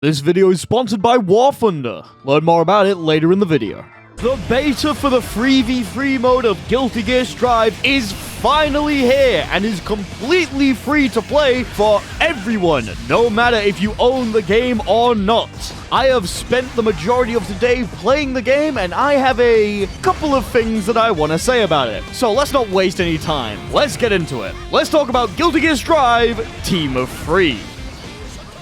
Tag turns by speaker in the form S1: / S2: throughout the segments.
S1: This video is sponsored by War Thunder. Learn more about it later in the video. The beta for the 3v3 mode of Guilty Gear Strive is finally here and is completely free to play for everyone, no matter if you own the game or not. I have spent the majority of today playing the game, and I have a couple of things that I want to say about it. So let's not waste any time. Let's get into it. Let's talk about Guilty Gear Strive Team of 3.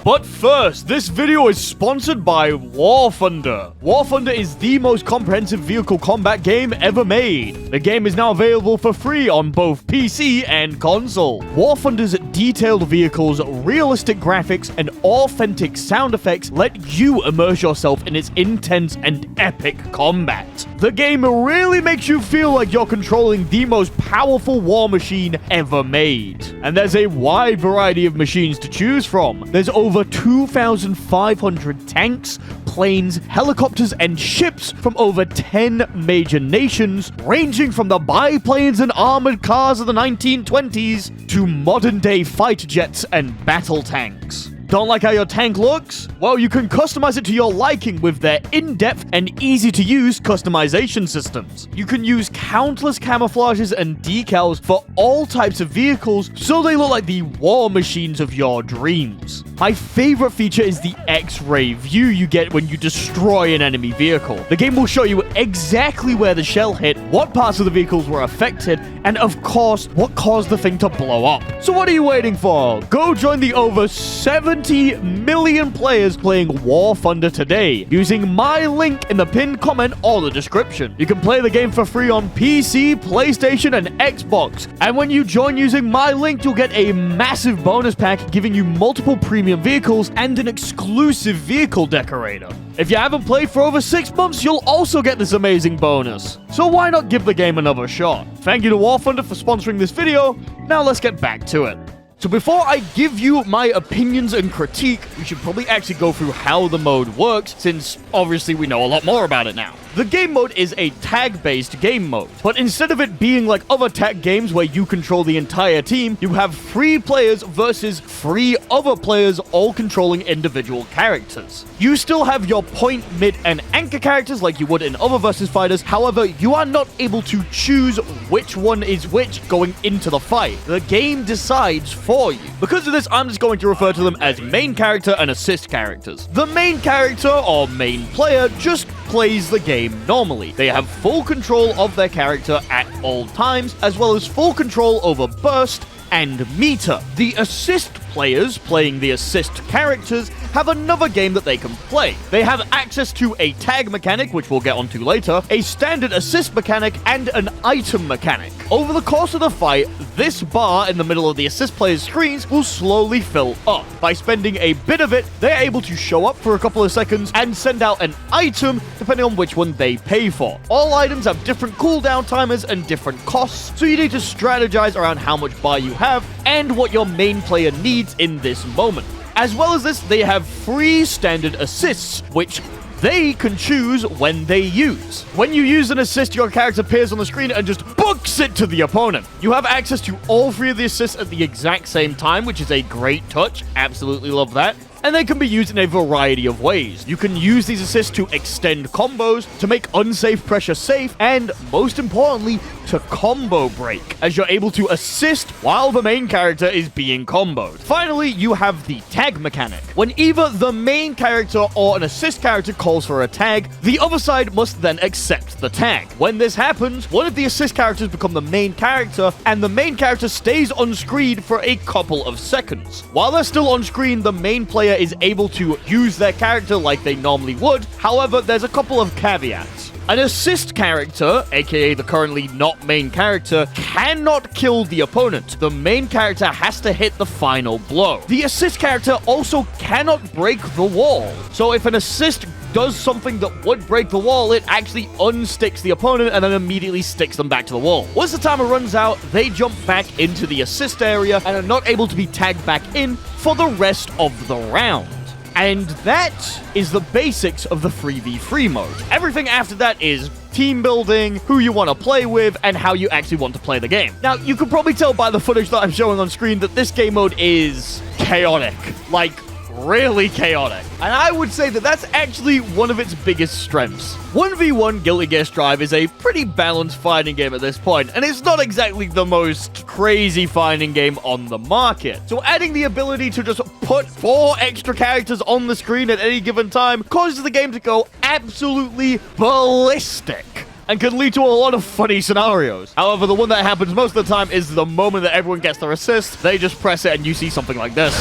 S1: But first, this video is sponsored by War Thunder. War Thunder is the most comprehensive vehicle combat game ever made. The game is now available for free on both PC and console. War Thunder's detailed vehicles, realistic graphics, and authentic sound effects let you immerse yourself in its intense and epic combat. The game really makes you feel like you're controlling the most powerful war machine ever made. And there's a wide variety of machines to choose from. There's over 2,500 tanks, planes, helicopters, and ships from over 10 major nations, ranging from the biplanes and armored cars of the 1920s to modern-day fighter jets and battle tanks. Don't like how your tank looks? Well, you can customize it to your liking with their in-depth and easy-to-use customization systems. You can use countless camouflages and decals for all types of vehicles so they look like the war machines of your dreams. My favorite feature is the X-ray view you get when you destroy an enemy vehicle. The game will show you exactly where the shell hit, what parts of the vehicles were affected, and of course, what caused the thing to blow up. So what are you waiting for? Go join the over 70 million players playing War Thunder today using my link in the pinned comment or the description. You can play the game for free on PC, PlayStation, and Xbox. And when you join using my link, you'll get a massive bonus pack giving you multiple premium vehicles and an exclusive vehicle decorator. If you haven't played for over 6 months, you'll also get this amazing bonus. So why not give the game another shot? Thank you to War Thunder for sponsoring this video. Now let's get back to it. So before I give you my opinions and critique, we should probably actually go through how the mode works, since obviously we know a lot more about it now. The game mode is a tag-based game mode, but instead of it being like other tag games where you control the entire team, you have 3 players versus 3 other players all controlling individual characters. You still have your point, mid, and anchor characters like you would in other versus fighters, however, you are not able to choose which one is which going into the fight. The game decides for you. Because of this, I'm just going to refer to them as main character and assist characters. The main character, or main player, just plays the game normally. They have full control of their character at all times, as well as full control over burst and meter. The assist players, playing the assist characters, have another game that they can play. They have access to a tag mechanic, which we'll get onto later, a standard assist mechanic, and an item mechanic. Over the course of the fight, this bar in the middle of the assist player's screens will slowly fill up. By spending a bit of it, they're able to show up for a couple of seconds and send out an item depending on which one they pay for. All items have different cooldown timers and different costs, so you need to strategize around how much bar you have and what your main player needs in this moment. As well as this, they have 3 standard assists, which they can choose when they use. When you use an assist, your character appears on the screen and just books it to the opponent. You have access to all 3 of the assists at the exact same time, which is a great touch. Absolutely love that. And they can be used in a variety of ways. You can use these assists to extend combos, to make unsafe pressure safe, and most importantly, to combo break, as you're able to assist while the main character is being comboed. Finally, you have the tag mechanic. When either the main character or an assist character calls for a tag, the other side must then accept the tag. When this happens, one of the assist characters become the main character, and the main character stays on screen for a couple of seconds. While they're still on screen, the main player is able to use their character like they normally would. However, there's a couple of caveats. An assist character, aka the currently not main character, cannot kill the opponent. The main character has to hit the final blow. The assist character also cannot break the wall. So if an assist does something that would break the wall, it actually unsticks the opponent and then immediately sticks them back to the wall. Once the timer runs out, they jump back into the assist area and are not able to be tagged back in for the rest of the round. And that is the basics of the 3v3 mode. Everything after that is team building, who you want to play with, and how you actually want to play the game. Now, you can probably tell by the footage that I'm showing on screen that this game mode is chaotic. Like, really chaotic. And I would say that that's actually one of its biggest strengths. 1v1 Guilty Gear Strive is a pretty balanced fighting game at this point, and it's not exactly the most crazy fighting game on the market. So adding the ability to just put 4 extra characters on the screen at any given time causes the game to go absolutely ballistic and can lead to a lot of funny scenarios. However, the one that happens most of the time is the moment that everyone gets their assist, they just press it and you see something like this.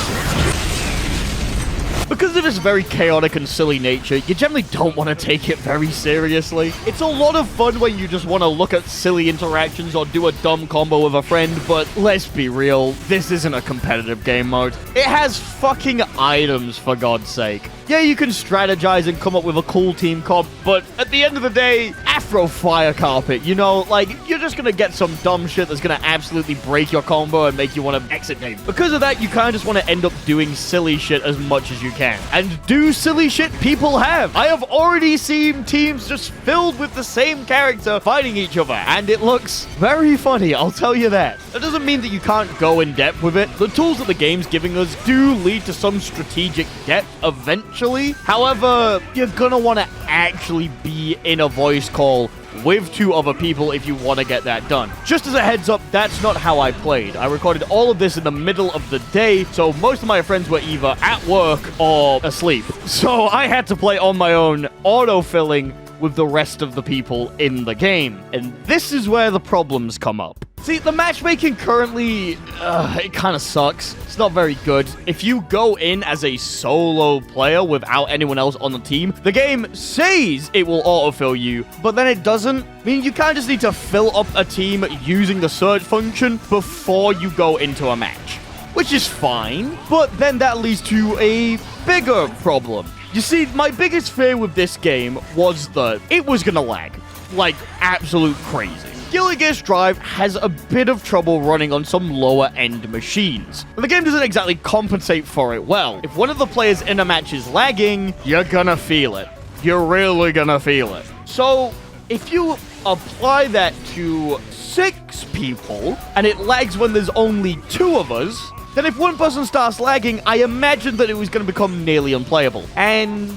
S1: Because of its very chaotic and silly nature, you generally don't want to take it very seriously. It's a lot of fun when you just want to look at silly interactions or do a dumb combo with a friend, but let's be real, this isn't a competitive game mode. It has fucking items, for God's sake. Yeah, you can strategize and come up with a cool team comp, but at the end of the day, Afro Fire Carpet, you know, like, you're just gonna get some dumb shit that's gonna absolutely break your combo and make you want to exit game. Because of that, you kind of just want to end up doing silly shit as much as you can. And do silly shit people have. I have already seen teams just filled with the same character fighting each other, and it looks very funny, I'll tell you that. That doesn't mean that you can't go in depth with it. The tools that the game's giving us do lead to some strategic depth eventually. However, you're gonna want to actually be in a voice call with 2 other people if you want to get that done. Just as a heads up, that's not how I played. I recorded all of this in the middle of the day, so most of my friends were either at work or asleep. So I had to play on my own, auto-filling with the rest of the people in the game. And this is where the problems come up. See, the matchmaking currently, it kind of sucks. It's not very good. If you go in as a solo player without anyone else on the team, the game says it will autofill you, but then it doesn't. I mean, you kind of just need to fill up a team using the search function before you go into a match, which is fine, but then that leads to a bigger problem. You see, my biggest fear with this game was that it was gonna lag, like absolute crazy. Guilty Gear Strive has a bit of trouble running on some lower-end machines, but the game doesn't exactly compensate for it well. If one of the players in a match is lagging, you're gonna feel it. You're really gonna feel it. So, if you apply that to 6 people, and it lags when there's only 2 of us, then if one person starts lagging, I imagine that it was going to become nearly unplayable. And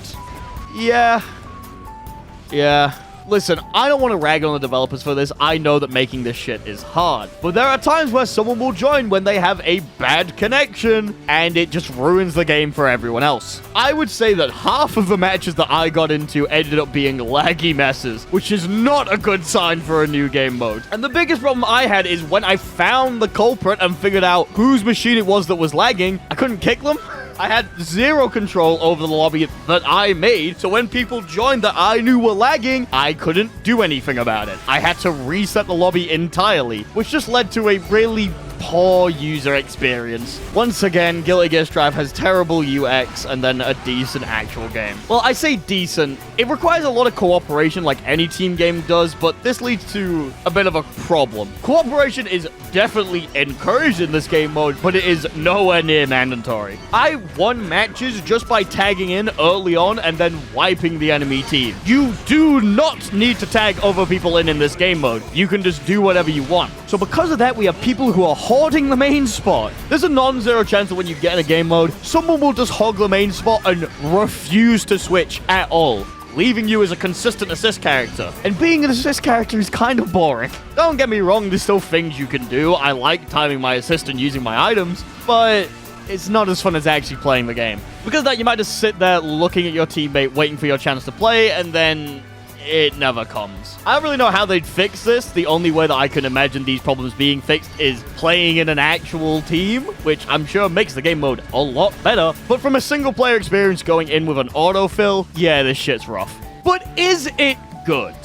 S1: yeah. Listen, I don't want to rag on the developers for this. I know that making this shit is hard. But there are times where someone will join when they have a bad connection, and it just ruins the game for everyone else. I would say that half of the matches that I got into ended up being laggy messes, which is not a good sign for a new game mode. And the biggest problem I had is when I found the culprit and figured out whose machine it was that was lagging, I couldn't kick them. I had 0 control over the lobby that I made, so when people joined that I knew were lagging, I couldn't do anything about it. I had to reset the lobby entirely, which just led to a really poor user experience. Once again, Guilty Gear Strive has terrible UX and then a decent actual game. Well, I say decent. It requires a lot of cooperation like any team game does, but this leads to a bit of a problem. Cooperation is definitely encouraged in this game mode, but it is nowhere near mandatory. I won matches just by tagging in early on and then wiping the enemy team. You do not need to tag other people in this game mode. You can just do whatever you want. So because of that, we have people who are hoarding the main spot. There's a non-zero chance that when you get in a game mode, someone will just hog the main spot and refuse to switch at all, leaving you as a consistent assist character. And being an assist character is kind of boring. Don't get me wrong, there's still things you can do. I like timing my assist and using my items, but it's not as fun as actually playing the game. Because of that, you might just sit there looking at your teammate, waiting for your chance to play, and then it never comes. I don't really know how they'd fix this. The only way that I can imagine these problems being fixed is playing in an actual team, which I'm sure makes the game mode a lot better. But from a single player experience going in with an autofill, yeah, this shit's rough. But is it good?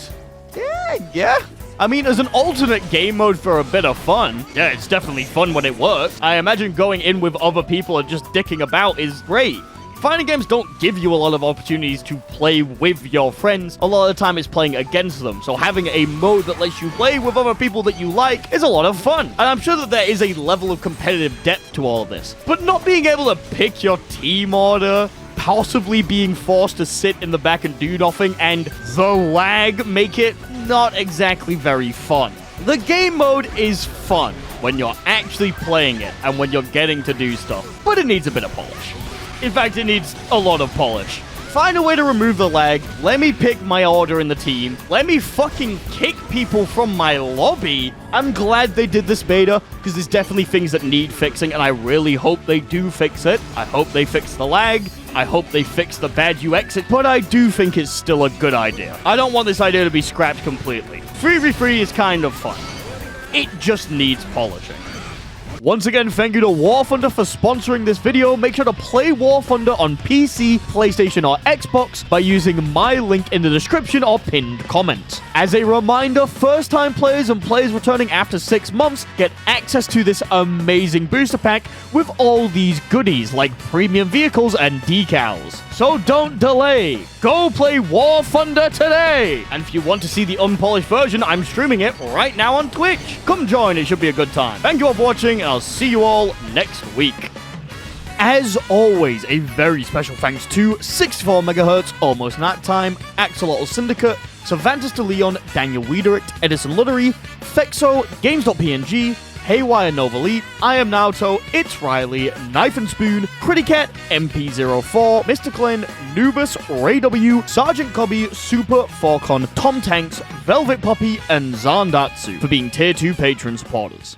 S1: Yeah. I mean, as an alternate game mode for a bit of fun, yeah, it's definitely fun when it works. I imagine going in with other people and just dicking about is great. Fighting games don't give you a lot of opportunities to play with your friends. A lot of the time it's playing against them. So having a mode that lets you play with other people that you like is a lot of fun. And I'm sure that there is a level of competitive depth to all of this. But not being able to pick your team order, possibly being forced to sit in the back and do nothing, and the lag make it not exactly very fun. The game mode is fun when you're actually playing it and when you're getting to do stuff, but it needs a bit of polish. In fact, it needs a lot of polish. Find a way to remove the lag, let me pick my order in the team, let me fucking kick people from my lobby. I'm glad they did this beta, because there's definitely things that need fixing, and I really hope they do fix it. I hope they fix the lag, I hope they fix the bad UX, but I do think it's still a good idea. I don't want this idea to be scrapped completely. 3v3 is kind of fun. It just needs polishing. Once again, thank you to War Thunder for sponsoring this video. Make sure to play War Thunder on PC, PlayStation, or Xbox by using my link in the description or pinned comment. As a reminder, first-time players and players returning after 6 months get access to this amazing booster pack with all these goodies like premium vehicles and decals. So don't delay. Go play War Thunder today. And if you want to see the unpolished version, I'm streaming it right now on Twitch. Come join, it should be a good time. Thank you all for watching, and I'll see you all next week. As always, a very special thanks to 64 MHz, Almost Nap Time, Axolotl Syndicate, Cervantes de Leon, Daniel Wiedericht, Edison Luttery, Fexo, Games.png, Haywire Novelite, I Am Naoto, It's Riley, Knife and Spoon, Criticat, MP04, Mr. Glenn, Nubus, Ray W, Sergeant Cobby, Super, Falcon, Tom Tanks, Velvet Puppy, and Zandatsu for being Tier 2 patron supporters.